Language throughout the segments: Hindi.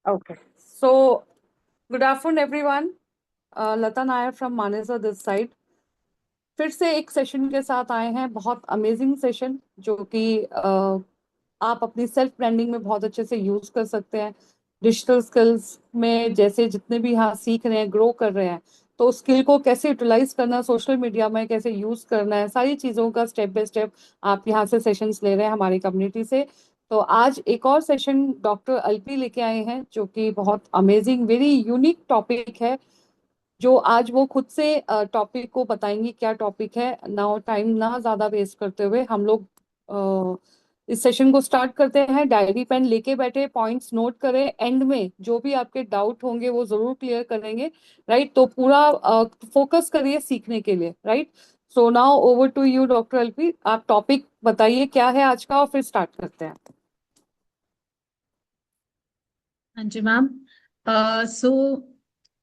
Okay. So, good afternoon, everyone. Lata Nair from Manesa this side. फिर से एक सेशन के साथ आए हैं, बहुत अमेजिंग सेशन जो कि आप अपनी सेल्फ ब्रांडिंग में बहुत अच्छे से यूज कर सकते हैं। डिजिटल स्किल्स में जैसे जितने भी यहाँ सीख रहे हैं, ग्रो कर रहे हैं, तो स्किल को कैसे यूटिलाइज करना, सोशल मीडिया में कैसे यूज करना है, सारी चीजों का स्टेप बाय स्टेप आप यहाँ से सेशंस ले रहे हैं हमारी कम्युनिटी से। तो आज एक और सेशन डॉक्टर अल्पी लेके आए हैं जो कि बहुत अमेजिंग, वेरी यूनिक टॉपिक है, जो आज वो खुद से टॉपिक को बताएंगी क्या टॉपिक है। ना टाइम ना ज्यादा वेस्ट करते हुए हम लोग इस सेशन को स्टार्ट करते हैं। डायरी पेन लेके बैठे, पॉइंट्स नोट करें, एंड में जो भी आपके डाउट होंगे वो जरूर क्लियर करेंगे। राइट, तो पूरा फोकस करिए सीखने के लिए। Right, so now over to you doctor LP, आप टॉपिक बताइए क्या है आज का और फिर स्टार्ट करते हैं। हाँ जी ma'am. So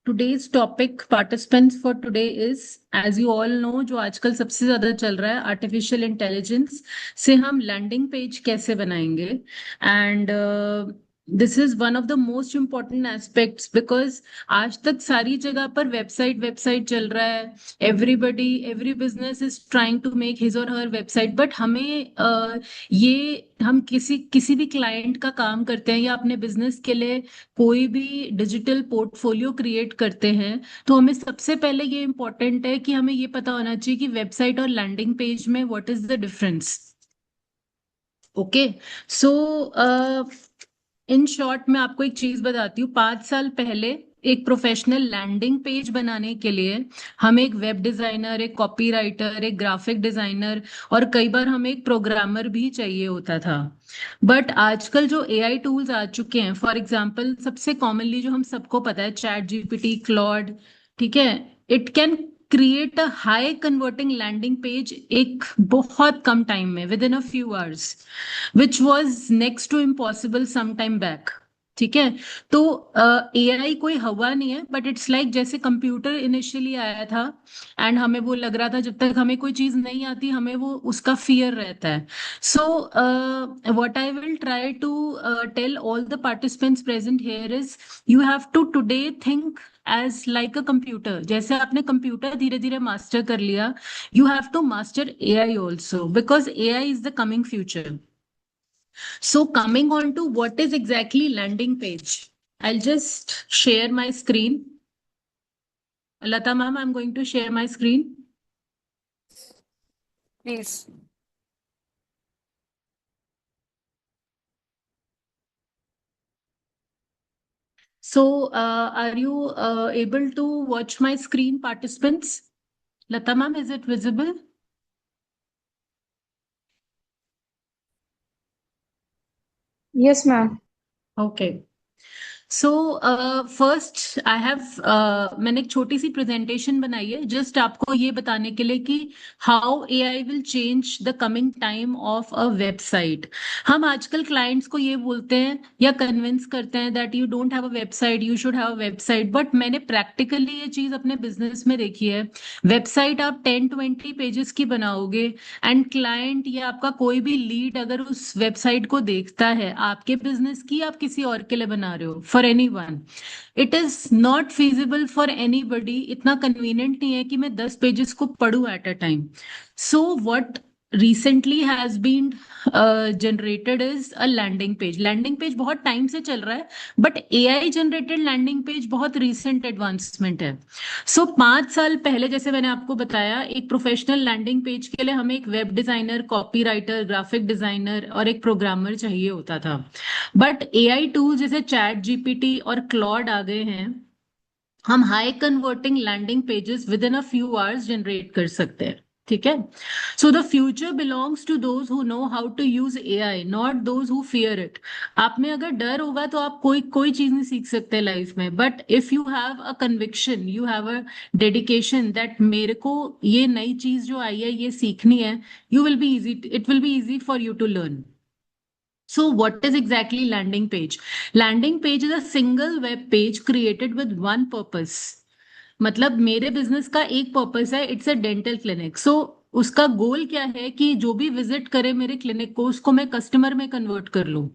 today's topic participants for today is, as you all know, जो आजकल सबसे ज्यादा चल रहा है, आर्टिफिशियल इंटेलिजेंस से हम लैंडिंग पेज कैसे बनाएंगे। And this is one of the most important aspects, because आज तक सारी जगह पर वेबसाइट वेबसाइट चल रहा है। Everybody, every business is trying to make his और हर वेबसाइट, बट हमें ये हम किसी किसी भी क्लाइंट का काम करते हैं या अपने बिजनेस के लिए कोई भी डिजिटल पोर्टफोलियो क्रिएट करते हैं, तो हमें सबसे पहले ये इम्पोर्टेंट है कि हमें ये पता होना चाहिए कि वेबसाइट और लैंडिंग पेज में what is the difference. Okay. So in short मैं आपको एक चीज बताती हूँ। 5 साल पहले एक प्रोफेशनल लैंडिंग पेज बनाने के लिए हमें एक वेब डिजाइनर, एक कॉपी राइटर, एक ग्राफिक डिजाइनर और कई बार हमें एक प्रोग्रामर भी चाहिए होता था। बट आजकल जो एआई टूल्स आ चुके हैं, फॉर एग्जांपल सबसे कॉमनली जो हम सबको पता है, चैट जीपीटी, क्लॉड, ठीक है, it can create a high converting landing page एक बहुत कम टाइम में, within a few hours, which was next to impossible some time back. ठीक है। तो एआई कोई हवा नहीं है, बट इट्स लाइक जैसे कंप्यूटर इनिशियली आया था एंड हमें वो लग रहा था जब तक हमें कोई चीज नहीं आती हमें वो उसका फियर रहता है। So what I will try to tell all the participants present here is, you have to today think as like a computer. जैसे आपने कंप्यूटर धीरे धीरे मास्टर कर लिया, you have to master AI also, because AI is the coming future. So coming on to what is exactly landing page, I'll just share my screen. Lata ma'am, I'm going to share my screen. Please. So are you able to watch my screen, participants? Lata ma'am, is it visible? Yes, ma'am. Okay. So first I have, मैंने एक छोटी सी प्रेजेंटेशन बनाई है जस्ट आपको ये बताने के लिए कि how AI will change the coming time of a website. हम आजकल क्लाइंट्स को ये बोलते हैं या कन्विंस करते हैं that you don't have a website, you should have a website, but मैंने प्रैक्टिकली ये चीज अपने बिजनेस में देखी है। वेबसाइट आप 10-20 पेजेस की बनाओगे एंड क्लाइंट या आपका कोई भी लीड अगर उस वेबसाइट को देखता है, आपके बिजनेस की आप किसी और के लिए बना रहे हो, for anyone, it is not feasible for anybody. इतना कन्वीनियंट नहीं है कि मैं 10 पेजेस को पढूं at a time. So what recently has been generated is a landing page. Landing page बहुत टाइम से चल रहा है, but AI generated landing page बहुत रिसेंट एडवांसमेंट है। सो 5 साल पहले, जैसे मैंने आपको बताया, एक प्रोफेशनल लैंडिंग पेज के लिए हमें एक web designer, copy writer, graphic designer और एक प्रोग्रामर चाहिए होता था। बट एआई टूल जैसे चैट जीपीटी और क्लॉड आ गए हैं, हम high converting landing pages within a few hours generate कर सकते हैं। ठीक है। So the future belongs to those who know how to use AI, not those who fear it. आप में अगर डर होगा तो आप कोई कोई चीज नहीं सीख सकते लाइफ में, but if you have a conviction, you have a dedication that मेरे को ये नई चीज जो आई है ये सीखनी है, you will be easy, it will be easy for you to learn. So, what is exactly landing page? Landing page is a single web page created with one purpose. मतलब मेरे बिजनेस का एक पर्पस है, इट्स अ डेंटल क्लिनिक। सो उसका गोल क्या है कि जो भी विजिट करे मेरे क्लिनिक को उसको मैं कस्टमर में कन्वर्ट कर लूं।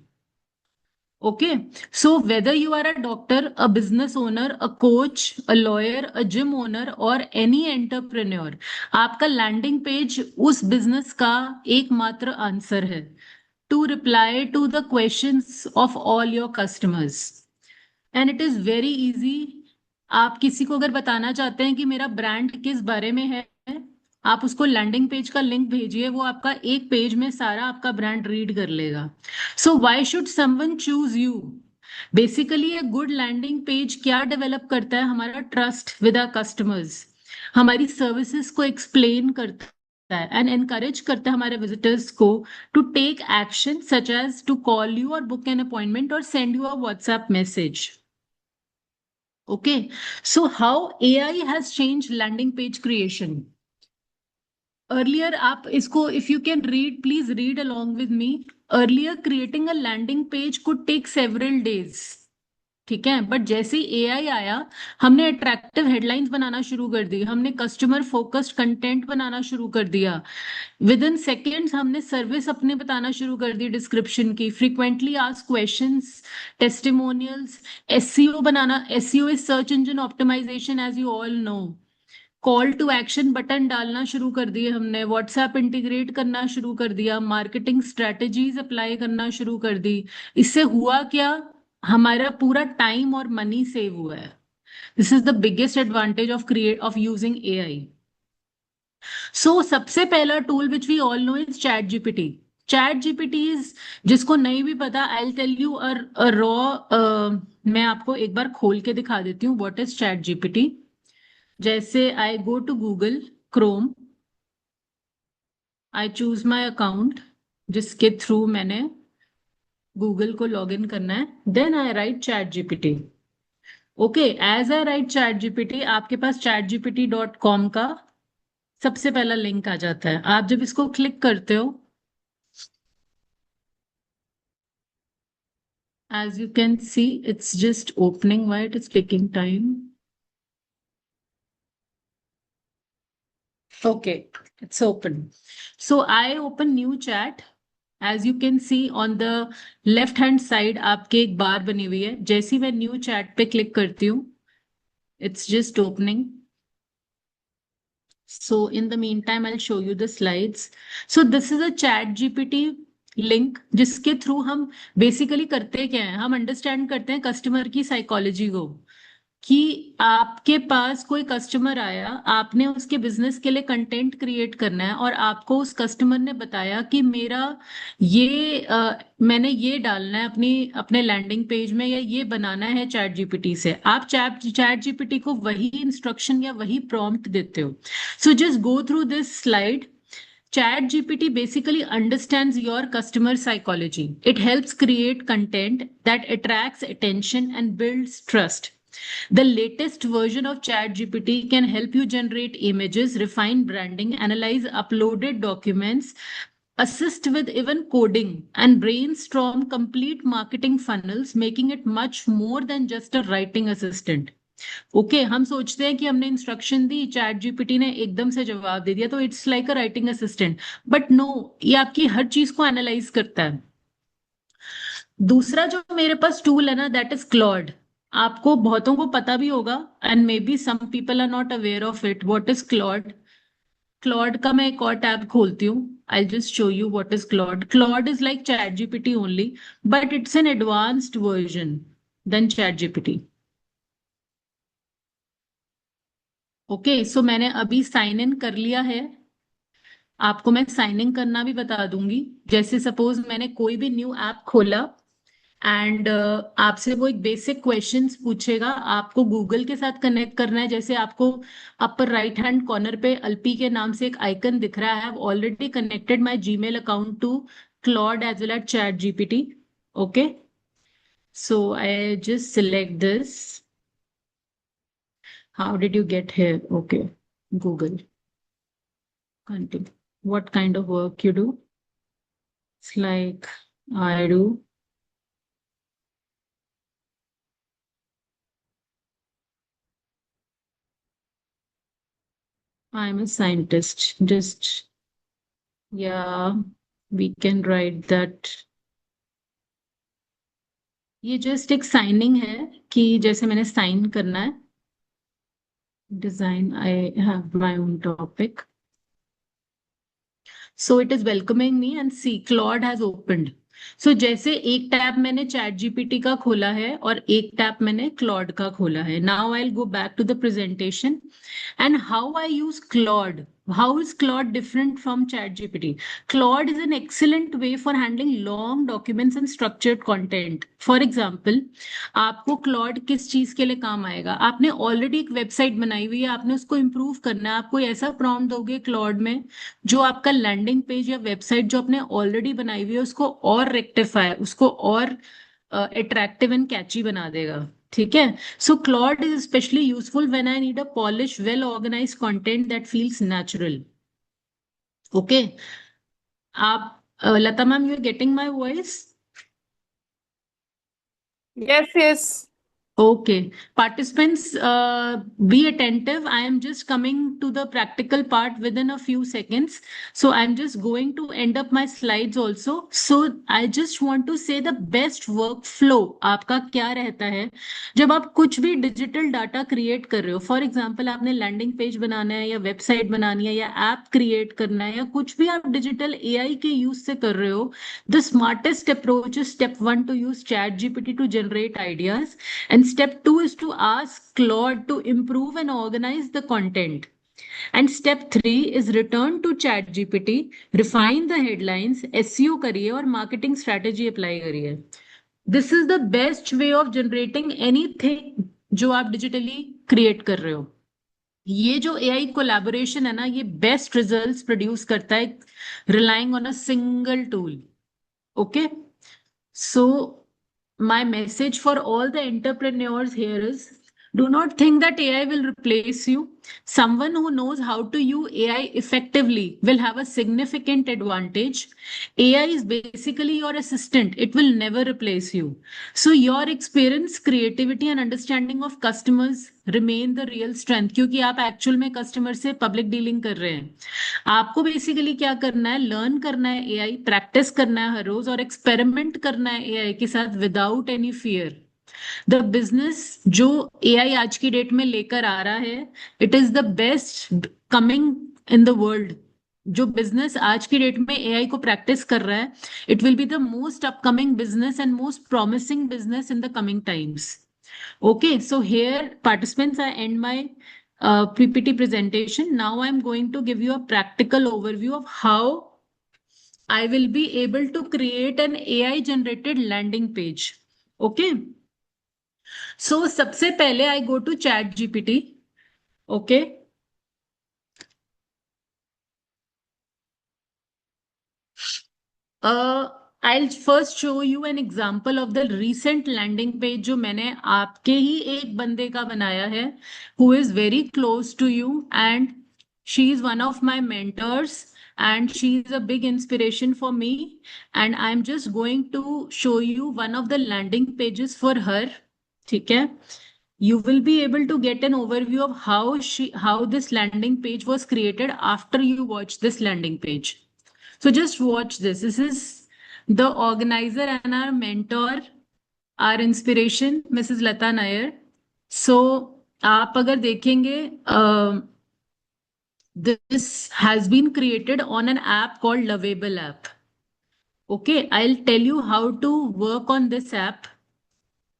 Okay, so whether you are a doctor, a business owner, a coach, a lawyer, a gym owner or any entrepreneur, आपका लैंडिंग पेज उस बिजनेस का एकमात्र आंसर है to reply to the questions of all your customers. And it is very easy. आप किसी को अगर बताना चाहते हैं कि मेरा ब्रांड किस बारे में है, आप उसको लैंडिंग पेज का लिंक भेजिए, वो आपका एक पेज में सारा आपका ब्रांड रीड कर लेगा। So why should someone choose you? Basically a good landing page क्या डेवलप करता है? हमारा ट्रस्ट विद आवर कस्टमर्स, हमारी सर्विसेज को एक्सप्लेन करता है एंड एनकरेज करता है हमारे विजिटर्स को to take action such as to call you और बुक एन अपॉइंटमेंट और send you a WhatsApp message. Okay, so how AI has changed landing page creation? Earlier, आप इसको, if you can read, please read along with me. Earlier, creating a landing page could take several days. ठीक है, बट जैसे एआई आया, हमने अट्रैक्टिव हेडलाइंस बनाना शुरू कर दी, हमने कस्टमर फोकस्ड कंटेंट बनाना शुरू कर दिया। विद इन सेकेंड्स हमने सर्विस अपने बताना शुरू कर दी, डिस्क्रिप्शन की, frequently asked questions, testimonials, SEO बनाना। SEO is search engine optimisation, as you all know. Call to action button डालना शुरू कर दिए हमने, व्हाट्सएप इंटीग्रेट करना शुरू कर दिया, मार्केटिंग स्ट्रेटेजीज अप्लाई करना शुरू कर दी। इससे हुआ क्या? हमारा पूरा टाइम और मनी सेव हुआ है। This is the biggest advantage of using AI. So सबसे पहला tool which we all know is ChatGPT. ChatGPT is, जिसको नहीं भी पता, आई टेल यू रॉ, मैं आपको एक बार खोल के दिखा देती हूँ व्हाट इज चैट जीपीटी। जैसे I go to Google Chrome, I choose my account जिसके थ्रू मैंने गूगल को लॉग इन करना है, then I write ChatGPT. Okay, as I write ChatGPT, आपके पास chatgpt.com का सबसे पहला लिंक आ जाता है। आप जब इसको क्लिक करते हो, as you can see, it's just opening. Why it is taking time? Okay, it's open. So I open new chat. As you can see on the left hand side, आपके एक बार बनी हुई है। जैसी मैं न्यू चैट पे क्लिक करती हूँ, it's just opening. So in the meantime, I'll show you the slides. So this is a chat GPT link, जिसके थ्रू हम बेसिकली करते क्या है, हम अंडरस्टैंड करते हैं कस्टमर की साइकोलॉजी को। कि आपके पास कोई कस्टमर आया, आपने उसके बिजनेस के लिए कंटेंट क्रिएट करना है और आपको उस कस्टमर ने बताया कि मेरा मैंने ये डालना है अपने लैंडिंग पेज में, या ये बनाना है चैट जीपीटी से। आप चैट जीपीटी को वही इंस्ट्रक्शन या वही प्रॉम्प्ट देते हो। So just go through this slide. Chat GPT basically understands your customer psychology. It helps create content that attracts attention and builds trust. The latest version of ChatGPT can help you generate images, refine branding, analyze uploaded documents, assist with even coding, and brainstorm complete marketing funnels, making it much more than just a writing assistant. Okay, हम सोचते हैं कि हमने इंस्ट्रक्शन दी, चैट जीपीटी ने एकदम से जवाब दे दिया, तो it's like a writing assistant. But no, ये आपकी हर चीज को एनालाइज करता है। दूसरा जो मेरे पास टूल है ना, दैट इज क्लॉड। आपको बहुतों को पता भी होगा, and maybe some people are not aware of it. What is Claude? Claude का मैं एक और टैब खोलती हूँ, I just show you what is Claude. Claude is like ChatGPT only, but it's an advanced version than ChatGPT. Okay, so मैंने अभी साइन इन कर लिया है। आपको मैं साइन इन करना भी बता दूंगी। जैसे सपोज मैंने कोई भी न्यू ऐप खोला एंड आपसे वो एक बेसिक क्वेश्चंस पूछेगा, आपको गूगल के साथ कनेक्ट करना है। जैसे आपको अपर राइट हैंड कॉर्नर पे अल्पी के नाम से एक आइकन दिख रहा है। I have already connected my Gmail account to Claude as well as ChatGPT. Okay, so I just select this. How did you get here? Okay, Google, continue. What kind of work you do? It's like I do. I'm a scientist. Just, yeah, we can write that. ये जस्ट एक साइनिंग है कि जैसे मैंने साइन करना है. Design, I have my own topic. So it is welcoming me and see Claude has opened. So जैसे एक टैब मैंने चैट जीपीटी का खोला है और एक टैब मैंने क्लॉड का खोला है. Now I will go back to the presentation and how I use Claude. How is Claude different from ChatGPT? Claude is an excellent way for handling long documents and structured content. For example, आपको Claude किस चीज के लिए काम आएगा? आपने ऑलरेडी एक वेबसाइट बनाई हुई है, आपने उसको इम्प्रूव करना है. आप कोई ऐसा प्रॉम्प्ट दोगे Claude में जो आपका लैंडिंग पेज या वेबसाइट जो आपने ऑलरेडी बनाई हुई है उसको और रेक्टिफाई, उसको और अट्रैक्टिव एंड कैची बना देगा. ठीक है. So Claude is especially useful when I need a polished, well-organized content that feels natural. Okay. आप Lata ma'am, you are getting my voice? Yes, yes. Okay, participants, be attentive. I am just coming to the practical part within a few seconds. So I'm just going to end up my slides also. So I just want to say the best workflow आपका क्या रहता है जब आप कुछ भी डिजिटल डाटा क्रिएट कर रहे हो. फॉर एग्जाम्पल, आपने लैंडिंग पेज बनाना है या वेबसाइट बनानी है या ऐप क्रिएट करना है या कुछ भी आप डिजिटल एआई के यूज से कर रहे हो. The smartest approach is step 1 to use ChatGPT to generate ideas. And step 2 is to ask Claude to improve and organize the content. And step 3 is return to ChatGPT, refine the headlines, SEO करिए और marketing strategy apply करिए. This is the best way of generating anything जो आप digitally create कर रहे हो. ये जो AI कोलैबोरेशन है ना, ये बेस्ट रिजल्ट्स प्रोड्यूस करता है relying on a single tool. Okay. So my message for all the entrepreneurs here is, do not think that AI will replace you. Someone who knows how to use AI effectively will have a significant advantage. AI is basically your assistant, it will never replace you. So, your experience, creativity, and understanding of customers remain the real strength, क्योंकि आप एक्चुअल में कस्टमर से पब्लिक डीलिंग कर रहे हैं. आपको बेसिकली क्या करना है? लर्न करना है एआई, प्रैक्टिस करना है हर रोज और एक्सपेरिमेंट करना है एआई के साथ without any fear. The business जो एआई आज की डेट में लेकर आ रहा है, it is the best coming in the world. जो बिजनेस आज की डेट में एआई को प्रैक्टिस कर रहा है, it will be the most upcoming business and most promising business in the coming times. Okay, so here, participants, I end my PPT presentation. Now I'm going to give you a practical overview of how I will be able to create an AI generated landing page. Okay. So सबसे पहले I go to Chat GPT. Okay. I'll first show you an example of the recent landing page जो मैंने आपके ही एक बंदे का बनाया है, who is very close to you and she is one of my mentors and she is a big inspiration for me, and I'm just going to show you one of the landing pages for her. ठीक है. You will be able to get an overview of how this landing page was created after you watch this landing page. So just watch this. This is the organizer and our mentor, our inspiration, Mrs. Lata Nair. So आप अगर देखेंगे, this has been created on an app called Lovable app. Okay, I'll tell you how to work on this app.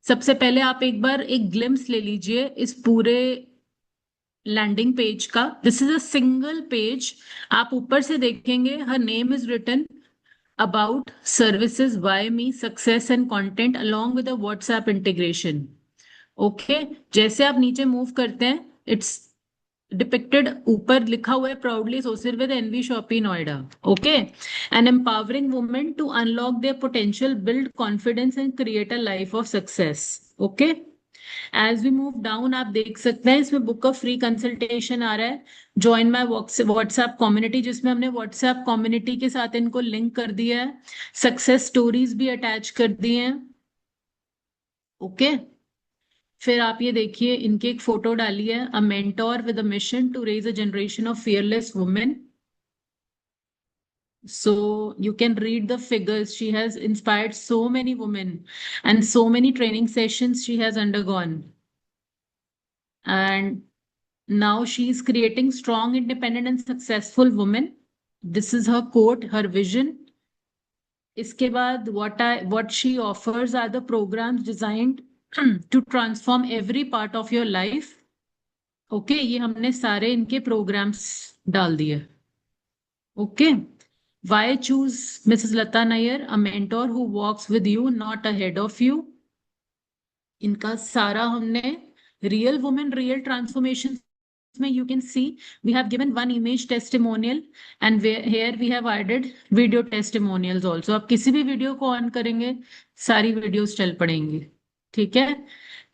सबसे पहले आप एक बार एक ग्लिम्स ले लीजिए इस पूरे लैंडिंग पेज का. This is a single page. आप ऊपर से देखेंगे, her name is written about services, why me, success and content along with a WhatsApp integration. Okay, जैसे आप नीचे मूव करते हैं, it's depicted, ऊपर लिखा हुआ है proudly associated with NV Shopee Noida. Okay, an empowering woman to unlock their potential, build confidence and create a life of success. Okay. As we move down आप देख सकते हैं इसमें बुक ऑफ फ्री कंसल्टेशन आ रहा है. ज्वाइन माय व्हाट्सएप कम्युनिटी, जिसमें हमने व्हाट्सएप कम्युनिटी के साथ इनको लिंक कर दिया है. सक्सेस स्टोरीज भी अटैच कर दी हैं. ओके. फिर आप ये देखिए, इनकी एक फोटो डाली है, a mentor with a mission to raise a generation of fearless women. So you can read the figures. She has inspired so many women and so many training sessions she has undergone. And now she is creating strong, independent, and successful women. This is her quote, her vision. इसके बाद what she offers are the programs designed to transform every part of your life. Okay ये हमने सारे इनके प्रोग्राम्स डाल दिए. Okay why choose Mrs. Lata Nair, a mentor who walks with you, not ahead of you. इनका सारा हमने रियल वुमेन रियल ट्रांसफॉर्मेशन में you can see we have given one image testimonial and here we have added video testimonials also. आप किसी भी वीडियो को ऑन करेंगे सारी वीडियोस चल पड़ेंगी. ठीक है.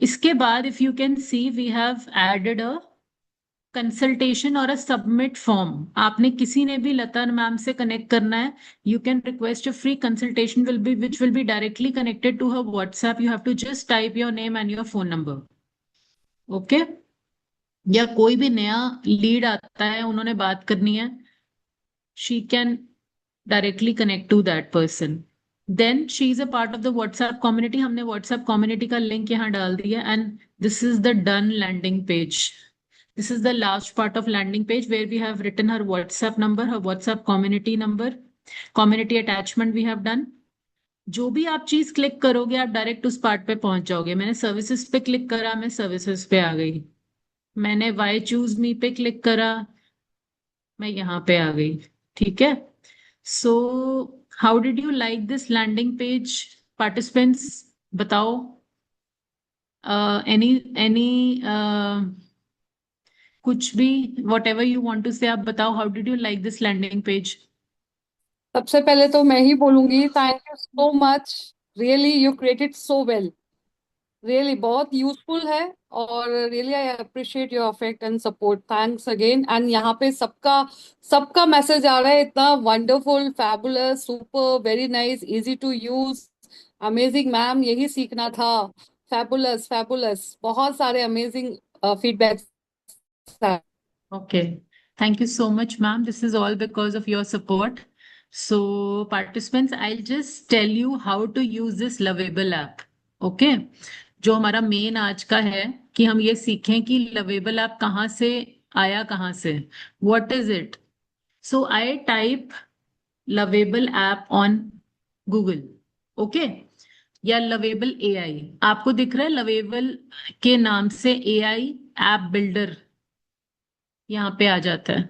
इसके बाद if you can see we have added a consultation और अ सबमिट फॉर्म. आपने किसी ने भी लता मैम से कनेक्ट करना है, you can request a free consultation which will be directly connected to her WhatsApp. You have to just type your name and your phone number. Okay. या कोई भी नया लीड आता है, उन्होंने बात करनी है, she can directly connect to that person. Then she is a part of the WhatsApp community. हमने व्हाट्सएप कम्युनिटी का लिंक यहाँ डाल दिया and this is the done landing page. This is the last part of landing page where we have written her WhatsApp number, her WhatsApp community number, community attachment we have done. जो भी आप चीज क्लिक करोगे आप डायरेक्ट उस पार्ट पे पहुंच जाओगे. मैंने सर्विसेज पे क्लिक करा, मैं सर्विसेज पे आ गई. मैंने वाई चूज मी पे क्लिक करा, मैं यहाँ पे आ गई. ठीक है. So how did you like this landing page participants? बताओ. एनी कुछ भी whatever you want to say आप बताओ. How did you like this landing page? सबसे पहले तो मैं ही बोलूंगी thank you so much. Really you created so well. Really बहुत यूजफुल है और really I appreciate your effort and support. Thanks again. And यहाँ पे सबका सबका मैसेज आ रहा है इतना wonderful, fabulous, super, very nice, easy to use, amazing ma'am, यही सीखना था. फैबुलस फैबुलस, बहुत सारे amazing feedbacks. Okay. Thank you so much, ma'am. This is all because of your support. So, participants, I'll just tell you how to use this Lovable app. Okay. जो हमारा मेन आज का है कि हम ये सीखें कि लवेबल ऐप कहाँ से आया, कहाँ से, what is it. So I type lovable app on Google. Okay. या लवेबल एआई आपको दिख रहा है. लवेबल के नाम से एआई ऐप बिल्डर यहाँ पे आ जाता है.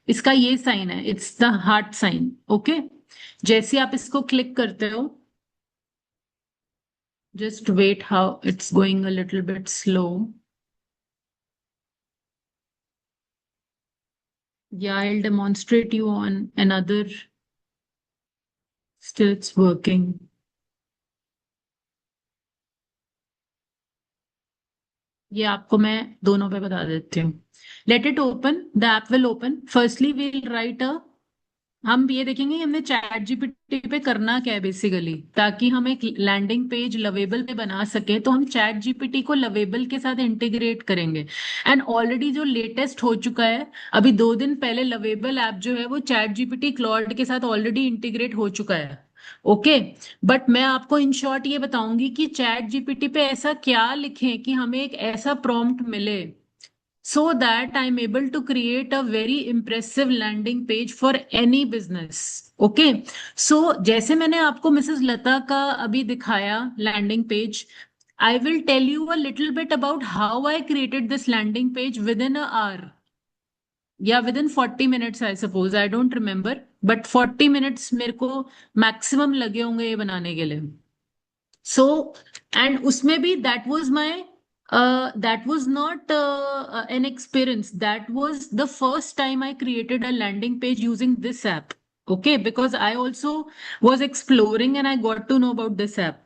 इसका ये साइन है, it's the heart sign. Okay. जैसे आप इसको क्लिक करते हो, just wait, how it's going a little bit slow. Yeah, I'll demonstrate you on another. Still it's working. ये आपको मैं दोनों पे बता देती हूँ. Let it open. The app will open. Firstly we'll write a, हम ये देखेंगे हमने चैट जीपीटी पे करना क्या है बेसिकली. ताकि हम एक लैंडिंग पेज लवेबल पे बना सके तो हम चैट जीपीटी को लवेबल के साथ इंटीग्रेट करेंगे. एंड ऑलरेडी जो लेटेस्ट हो चुका है, अभी 2 दिन पहले लवेबल ऐप जो है वो चैट जीपीटी क्लॉड के साथ ऑलरेडी इंटीग्रेट हो चुका है. ओके. बट मैं आपको इन शॉर्ट ये बताऊंगी कि चैट जीपीटी पे ऐसा क्या लिखें कि हमें एक ऐसा प्रॉम्प्ट मिले so that I'm able to create a very impressive landing page for any business. Okay. So जैसे मैंने आपको मिसेस लता का अभी दिखाया landing page, I will tell you a little bit about how I created this landing page within an hour. या within 40 minutes I suppose, I don't remember, but 40 minutes मेरे को maximum लगे होंगे ये बनाने के लिए. So and उसमें भी that was my that was not an experience. That was the first time I created a landing page using this app. Okay, because I also was exploring and I got to know about this app.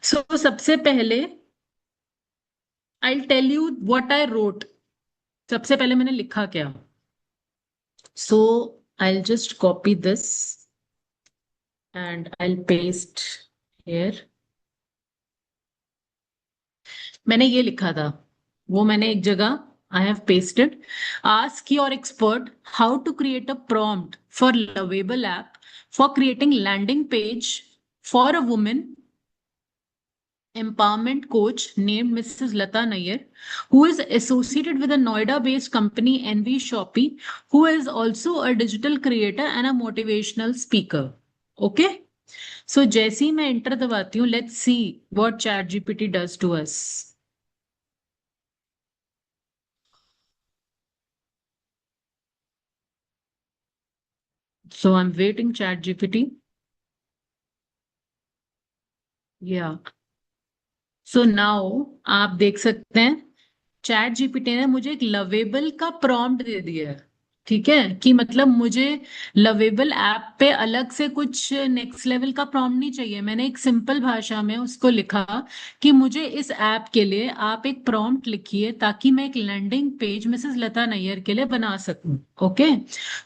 So सबसे पहले I'll tell you what I wrote. सबसे पहले मैंने लिखा क्या. So I'll just copy this and I'll paste here. मैंने ये लिखा था, वो मैंने एक जगह I have pasted. Ask your expert how to create a prompt for Lovable app for creating landing page for a woman empowerment coach named Mrs. Lata Nair, who is associated with a Noida-based company NV Shopee, who is also a digital creator and a motivational speaker. Okay, so जैसे ही मैं enter दबाती हूँ, let's see what ChatGPT does to us. So I'm waiting ChatGPT. Yeah. So now आप देख सकते हैं चैट जीपीटी ने मुझे एक लवेबल का प्रॉम्प्ट दे दिया है। ठीक है, कि मतलब मुझे लवेबल ऐप पे अलग से कुछ नेक्स्ट लेवल का प्रॉम्प्ट नहीं चाहिए। मैंने एक सिंपल भाषा में उसको लिखा कि मुझे इस ऐप के लिए आप एक प्रॉम्प्ट लिखिए ताकि मैं एक landing page Mrs Lata Nayyar के लिए बना सकूं। Okay,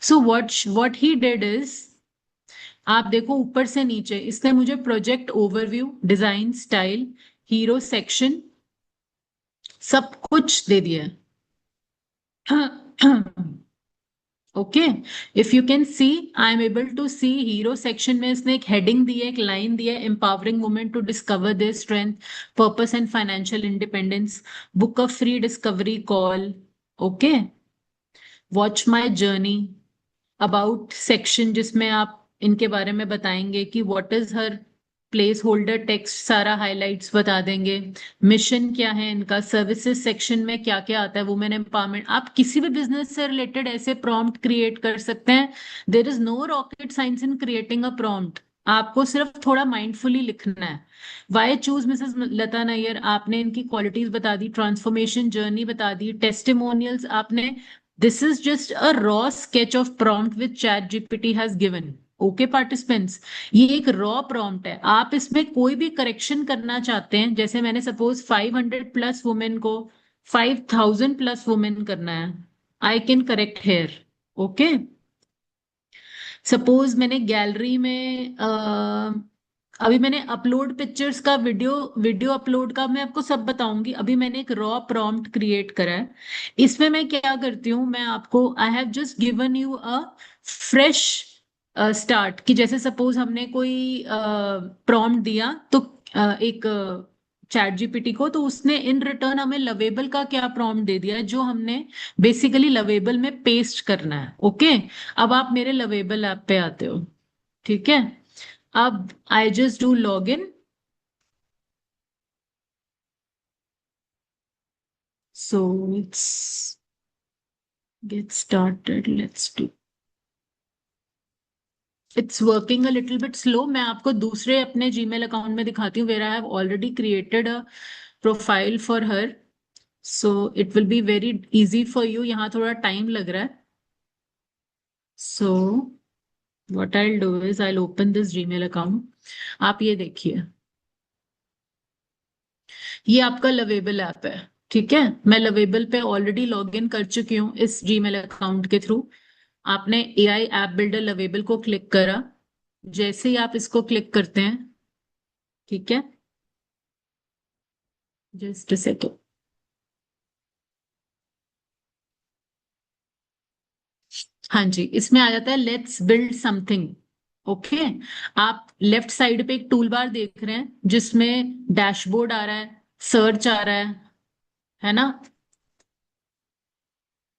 so what he did is, आप देखो ऊपर से नीचे इसने मुझे project overview, design style, hero section सब कुछ दे दिया है। Okay, if you can see, I am able to see hero section में इसने एक हेडिंग दी है, एक लाइन दी है, empowering women to discover their strength, purpose and financial independence, book a free discovery call. Okay, watch my journey, about section जिसमें आप इनके बारे में बताएंगे कि what is her placeholder text, सारा हाइलाइट्स बता देंगे, मिशन क्या है इनका, सर्विसेज सेक्शन में क्या क्या आता है, वुमेन एम्पावरमेंट। आप किसी भी बिजनेस से रिलेटेड ऐसे प्रॉम्प्ट क्रिएट कर सकते हैं। There is no rocket science in creating a prompt, आपको सिर्फ थोड़ा माइंडफुली लिखना है। Why choose Mrs Lata Nayyar, आपने इनकी क्वालिटीज बता दी, ट्रांसफॉर्मेशन जर्नी बता दी, टेस्टिमोनियल्स आपने। This is just a raw sketch of prompt which ChatGPT has given. Okay participants, ये एक रॉ प्रॉम्प्ट है। आप इसमें कोई भी करेक्शन करना चाहते हैं, जैसे मैंने सपोज 500 प्लस वुमेन को 5000 प्लस वुमेन करना है, I can correct here. Okay, suppose मैंने गैलरी में अभी मैंने अपलोड पिक्चर्स का, वीडियो वीडियो अपलोड का मैं आपको सब बताऊंगी। अभी मैंने एक रॉ प्रॉम्प्ट क्रिएट करा है। इसमें मैं क्या करती हूँ, मैं आपको I have just given you a fresh start, कि जैसे सपोज हमने कोई प्रॉम्प्ट दिया तो एक चैट जीपीटी को, तो उसने इन रिटर्न हमें लवेबल का क्या प्रॉम्प्ट दे दिया है जो हमने बेसिकली लवेबल में पेस्ट करना है। ओके, अब आप मेरे लवेबल ऐप पे आते हो। ठीक है, अब I just do log in. So it's get started, let's do. It's working a little bit slow. मैं आपको दूसरे अपने जीमेल अकाउंट में दिखाती हूँ, where I have already created a profile for her, so it will be very easy for you. यहाँ थोड़ा टाइम लग रहा है। So what I will do is I will open this Gmail account. आप ये देखिए, ये आपका लवेबल ऐप है। ठीक है, मैं लवेबल पे ऑलरेडी लॉग इन कर चुकी हूँ इस जीमेल अकाउंट के थ्रू। आपने एआई ऐप बिल्डर लवेबल को क्लिक करा, जैसे ही आप इसको क्लिक करते हैं, ठीक है, जस्ट से तो हाँ जी, इसमें आ जाता है लेट्स बिल्ड समथिंग। ओके, आप लेफ्ट साइड पे एक टूल बार देख रहे हैं जिसमें डैशबोर्ड आ रहा है, सर्च आ रहा है ना।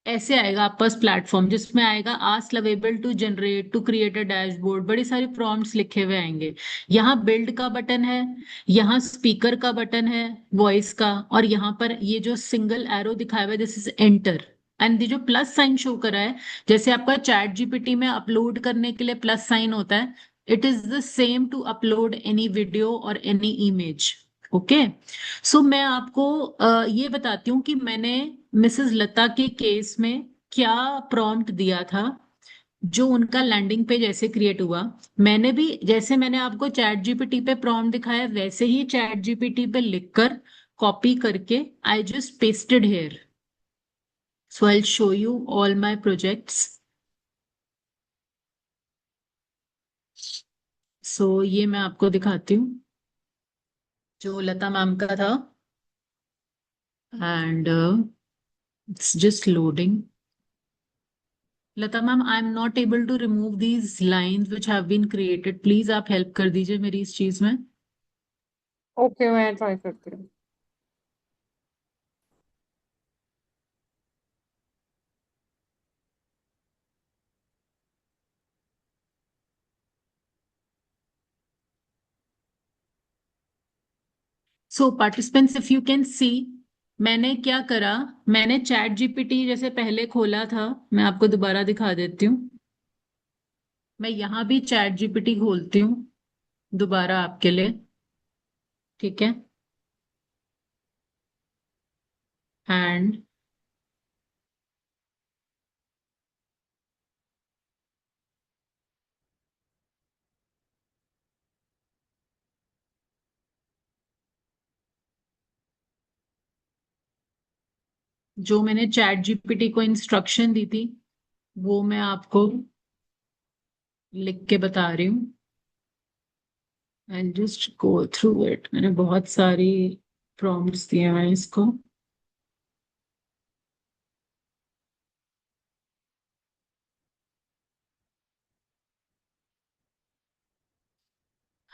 ऐसे आएगा आपका प्लेटफॉर्म जिसमें आएगा ask Lovable to generate to create a dashboard, बड़ी सारी प्रॉम्प्ट्स लिखे हुए आएंगे। यहाँ बिल्ड का बटन है, यहाँ स्पीकर का बटन है वॉइस का, और यहाँ पर ये जो सिंगल एरो दिखाया हुआ है दिस इज एंटर। एंड ये जो प्लस साइन शो करा है, जैसे आपका चैट जीपीटी में अपलोड करने के लिए प्लस साइन होता है, it is the same to upload any video और एनी इमेज। ओके, सो मैं आपको ये बताती हूँ कि मैंने मिसेस लता के केस में क्या प्रॉम्प्ट दिया था जो उनका लैंडिंग पेज ऐसे क्रिएट हुआ। मैंने भी, जैसे मैंने आपको चैट जीपीटी पे प्रॉम्प्ट दिखाया वैसे ही चैट जीपीटी पे लिखकर कॉपी करके I just pasted here. So I show you all my projects. So ये मैं आपको दिखाती हूँ जो लता मैम का था, and it's just loading. Lata ma'am, I am not able to remove these lines which have been created, please आप हेल्प कर दीजिए मेरी इस चीज में। ओके, मैं ट्राई करती हूँ। So participants, if you can see, मैंने क्या करा, मैंने चैट जीपीटी जैसे पहले खोला था, मैं आपको दोबारा दिखा देती हूँ। मैं यहाँ भी चैट जीपीटी खोलती हूँ दोबारा आपके लिए, ठीक है। एंड जो मैंने चैट जीपीटी को इंस्ट्रक्शन दी थी वो मैं आपको लिख के बता रही हूँ। And just go through it, मैंने बहुत सारी प्रॉम्प्ट्स दिए हैं इसको।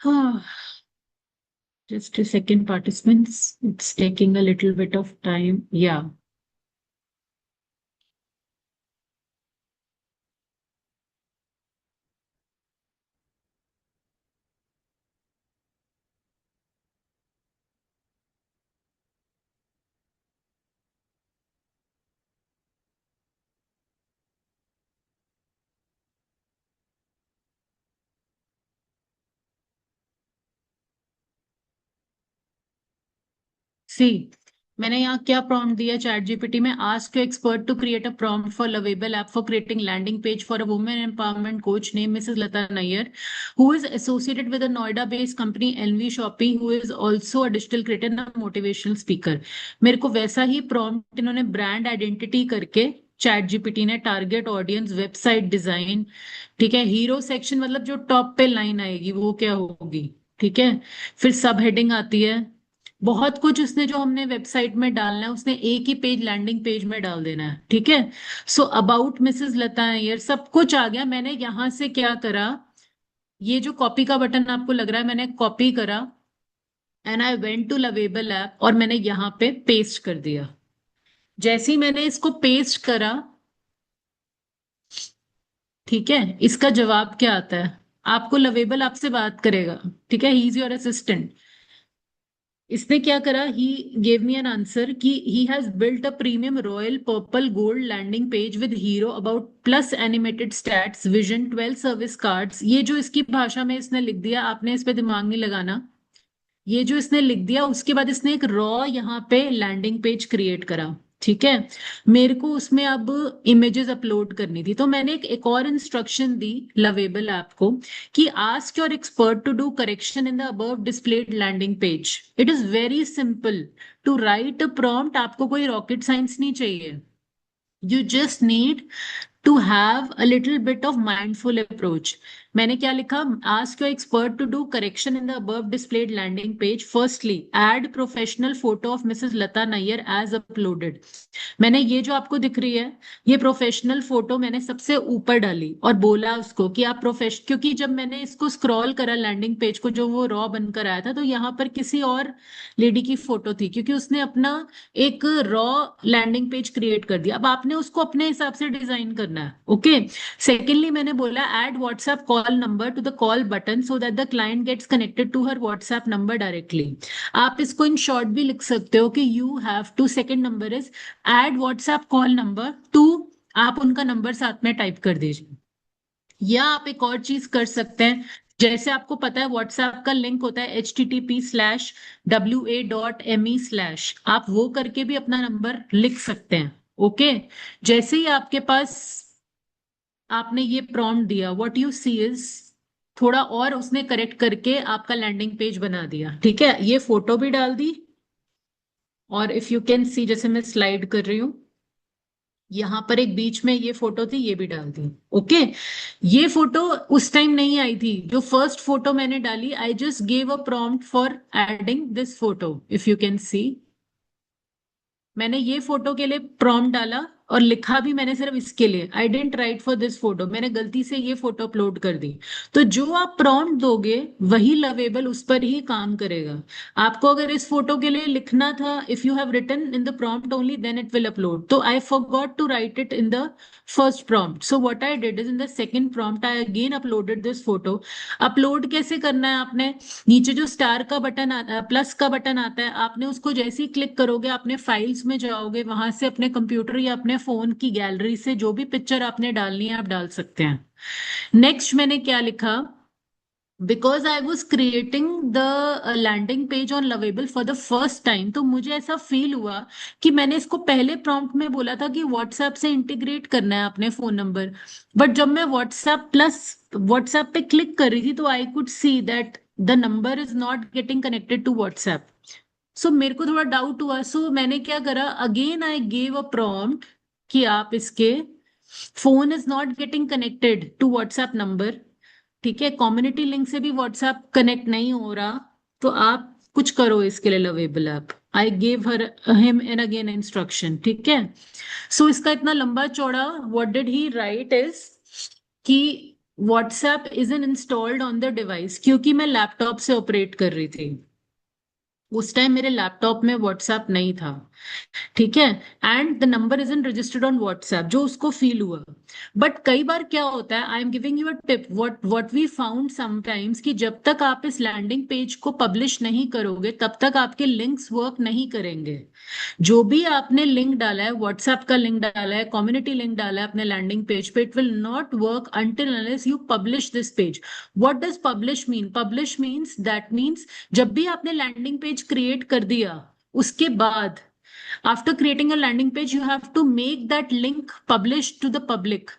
हाँ, just a second participants, it's taking a little bit of time, yeah. सी, मैंने यहाँ क्या प्रॉम्प्ट दिया चैट जीपीटी में, ask your expert to create a prompt for Lovable app for creating landing page for a women empowerment coach name Mrs Lata Nayyar, who is associated with a Noida based company NV Shoppy, who is also a digital creator and motivational speaker. मेरे को वैसा ही प्रॉम्प्ट इन्होंने ब्रांड आइडेंटिटी करके चैट जीपीटी ने, टारगेट ऑडियंस, वेबसाइट डिजाइन, ठीक है, हीरो सेक्शन मतलब जो टॉप पे लाइन आएगी वो क्या होगी, ठीक है, फिर सब हेडिंग आती है, बहुत कुछ उसने जो हमने वेबसाइट में डालना है उसने एक ही पेज लैंडिंग पेज में डाल देना है, ठीक है। सो अबाउट मिसेस लता अय्यर सब कुछ आ गया। मैंने यहां से क्या करा, ये जो कॉपी का बटन आपको लग रहा है, मैंने कॉपी करा and I went to Lovable app और मैंने यहाँ पे पेस्ट कर दिया। जैसे ही मैंने इसको पेस्ट करा, ठीक है, इसका जवाब क्या आता है, आपको लवेबल आपसे बात करेगा, ठीक है, ही इज योर असिस्टेंट। इसने क्या करा, he gave me an answer कि he has built a premium royal purple gold landing page with hero about plus animated stats vision 12 service cards. ये जो इसकी भाषा में इसने लिख दिया, आपने इस पे दिमाग नहीं लगाना, ये जो इसने लिख दिया उसके बाद इसने एक रॉ यहाँ पे लैंडिंग पेज क्रिएट करा, ठीक है। मेरे को उसमें अब इमेजेस अपलोड करनी थी, तो मैंने एक और इंस्ट्रक्शन दी लवेबल ऐप को कि ask your expert to do correction in the above displayed landing page. It is very simple to write a prompt, आपको कोई रॉकेट साइंस नहीं चाहिए, you just need to have a little bit of mindful approach. मैंने क्या लिखा, ask your expert to do correction in the above displayed landing page, firstly add professional photo of Mrs Lata Nayyar as uploaded. मैंने ये जो आपको दिख रही है, ये प्रोफेशनल फोटो मैंने सबसे ऊपर डाली और बोला उसको कि आप क्योंकि जब मैंने इसको स्क्रॉल करा लैंडिंग पेज को, जो वो रॉ बनकर आया था, तो यहाँ पर किसी और लेडी की फोटो थी, क्योंकि उसने अपना एक रॉ लैंडिंग पेज क्रिएट कर दिया। अब आपने उसको अपने हिसाब से डिजाइन करना है, ओके। सेकेंडली मैंने बोला add WhatsApp call number to the call button so that the client gets connected to her WhatsApp number directly. आप इसको इन शॉर्ट भी लिख सकते हो कि you have to, second number is add WhatsApp call number to, आप उनका नंबर साथ में टाइप कर दीजिए। या आप एक और चीज कर सकते हैं, जैसे आपको पता है व्हाट्सएप का लिंक होता है http:/wa.me/, आप वो करके भी अपना नंबर लिख सकते हैं, ओके। जैसे ही आपके पास आपने ये प्रॉम्प्ट दिया, व्हाट यू सी इज, थोड़ा और उसने करेक्ट करके आपका लैंडिंग पेज बना दिया, ठीक है। ये फोटो भी डाल दी और इफ यू कैन सी, जैसे मैं स्लाइड कर रही हूँ, यहां पर एक बीच में ये फोटो थी, ये भी डाल दी, ओके। ये फोटो उस टाइम नहीं आई थी, जो फर्स्ट फोटो मैंने डाली, I just gave a prompt for adding this photo, if you can see. मैंने ये फोटो के लिए प्रॉम्प्ट डाला और लिखा भी मैंने सिर्फ इसके लिए, I didn't write for this photo, मैंने गलती से ये फोटो अपलोड कर दी। तो जो आप प्रॉम्प्ट दोगे वही लवेबल उस पर ही काम करेगा। आपको अगर इस फोटो के लिए लिखना था, if you have written in the prompt only then it will upload, तो I forgot to write it in the first prompt, so what I did is in the second prompt I again uploaded this photo. Upload कैसे करना है, आपने नीचे जो स्टार का बटन आता है, प्लस का बटन आता है, आपने उसको जैसे ही क्लिक करोगे अपने फाइल्स में जाओगे, वहां से अपने कंप्यूटर या अपने फोन की गैलरी से जो भी पिक्चर आपने डालनी है आप डाल सकते हैं। नेक्स्ट मैंने क्या लिखा, because I was creating the landing page on Lovable for the first time, तो मुझे ऐसा फील हुआ कि मैंने इसको पहले प्रॉम्प्ट में बोला था कि व्हाट्सएप से इंटीग्रेट करना है अपने फोन नंबर, बट जब मैं व्हाट्सएप पे क्लिक कर रही थी तो I could see that the number is not getting connected to WhatsApp. So मेरे को थोड़ा डाउट हुआ, सो मैंने क्या करा, again I gave a prompt कि आप इसके phone is not getting connected to WhatsApp number, ठीक है, कम्युनिटी लिंक से भी व्हाट्सएप कनेक्ट नहीं हो रहा, तो आप कुछ करो इसके लिए Lovable app. I gave her him an again instruction, ठीक है। सो इसका इतना लंबा चौड़ा what did he write is कि WhatsApp is in installed on the device, क्योंकि मैं लैपटॉप से ऑपरेट कर रही थी, उस टाइम मेरे लैपटॉप में व्हाट्सएप नहीं था, ठीक है, and the number is in registered on WhatsApp, जो उसको फील हुआ। बट कई बार क्या होता है, I am giving you a tip, what we found sometimes, कि जब तक आप इस लैंडिंग पेज को पब्लिश नहीं करोगे तब तक आपके लिंक्स वर्क नहीं करेंगे। जो भी आपने लिंक डाला है, व्हाट्सएप का लिंक डाला है, कम्युनिटी लिंक डाला है अपने लैंडिंग पेज पे, it will not work until unless you publish this page. What does publish mean? Publish means, that means जब भी आपने लैंडिंग पेज क्रिएट कर दिया, उसके बाद after creating a landing page you have to make that link published to the public,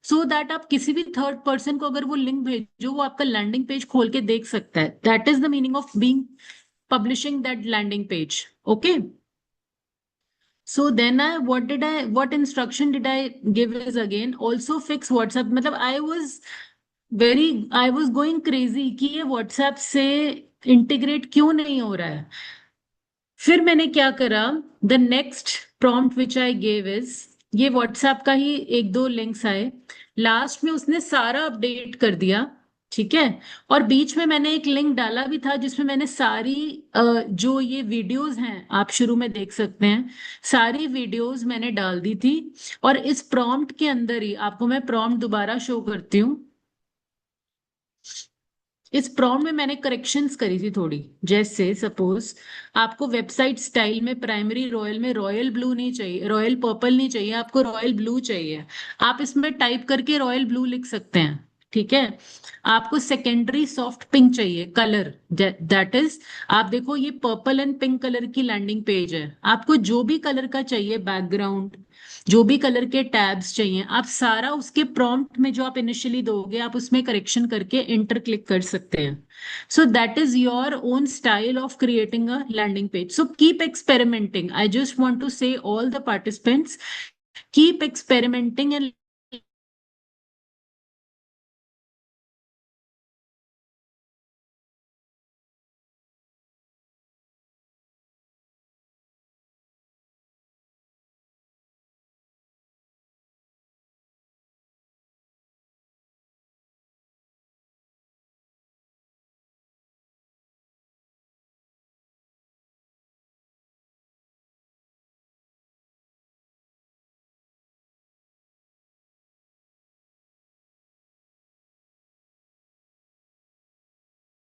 so that आप किसी भी थर्ड पर्सन को अगर वो लिंक भेजो वो आपका लैंडिंग पेज खोल के देख सकता है। That is the meaning of being publishing that landing page, okay। So then what instruction did I give is again also fix WhatsApp, मतलब I was going crazy कि ये WhatsApp से इंटीग्रेट क्यों नहीं हो रहा है। फिर मैंने क्या करा, the next prompt which I gave is, ये व्हाट्सएप का ही एक दो लिंक्स आए, लास्ट में उसने सारा अपडेट कर दिया, ठीक है, और बीच में मैंने एक लिंक डाला भी था जिसमें मैंने सारी जो ये वीडियोस हैं आप शुरू में देख सकते हैं, सारी वीडियोस मैंने डाल दी थी। और इस प्रॉम्प्ट के अंदर ही आपको मैं प्रॉम्प्ट दोबारा शो करती हूँ, इस प्रॉम्प्ट में मैंने करेक्शंस करी थी थोड़ी, जैसे सपोज आपको वेबसाइट स्टाइल में प्राइमरी रॉयल में रॉयल ब्लू नहीं चाहिए, रॉयल पर्पल नहीं चाहिए, आपको रॉयल ब्लू चाहिए, आप इसमें टाइप करके रॉयल ब्लू लिख सकते हैं, ठीक है। आपको सेकेंडरी सॉफ्ट पिंक चाहिए कलर, दैट इज, आप देखो ये पर्पल एंड पिंक कलर की लैंडिंग पेज है, आपको जो भी कलर का चाहिए बैकग्राउंड, जो भी कलर के टैब्स चाहिए, आप सारा उसके प्रॉम्प्ट में जो आप इनिशियली दोगे आप उसमें करेक्शन करके इंटर क्लिक कर सकते हैं। So that is your own style of creating a landing page. So keep experimenting, I just want to say all the participants, keep experimenting and